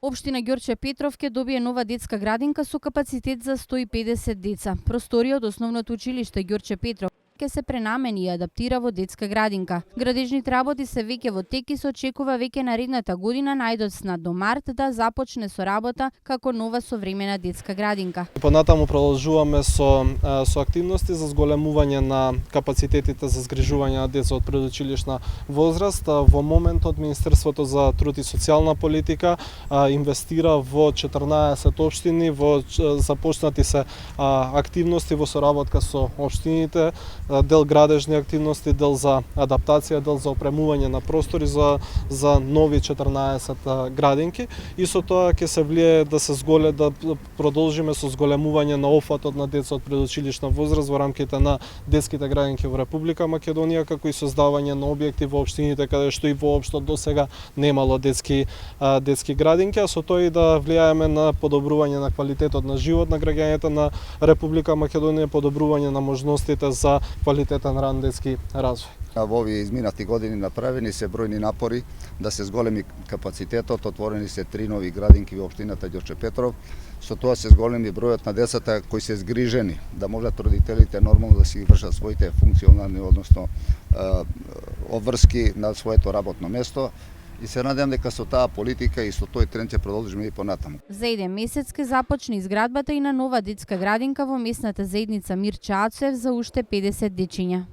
Општина Ѓорче Петров ќе добие нова детска градинка со капацитет за 150 деца. Просторија од основното училиште Ѓорче Петров ќе се пренамени и адаптира во детска градинка. Градежните работи се веќе во тек и се очекува веќе наредната година најдоцна до март да започне со работа како нова современа детска градинка. Понатаму продолжуваме со активности за зголемување на капацитетите за згрижување на деца од предучилишна возраст. Во моментот Министерството за труд и социјална политика инвестира во 14 општини, во започнати се активности во соработка со општините, дел градежни активности, дел за адаптација, дел за опремување на простори за нови 14 градинки и со тоа ќе се влие да продолжиме со зголемување на офатот на деца од предучилишна возраст во рамките на детските градинки во Република Македонија, како и создавање на објекти во општините каде што и воопшто досега немало детски градинки, а со тоа и да влијаеме на подобрување на квалитетот на живот на граѓаните на Република Македонија, подобрување на можностите за квалитетен ран детски развој. Во овие изминати години направени се бројни напори да се зголеми капацитетот, отворени се 3 нови градинки во општината Ѓорче Петров. Со тоа се зголеми бројот на децата кои се згрижени, да можат родителите нормално да си вршат своите функционални, односно обврски на своето работно место. И се надевам дека со таа политика и со тој тренд ќе продолжиме и понатаму. За еден месец ќе започне изградбата и на нова детска градинка во местната заедница Мирче Ацев за уште 50 дечиња.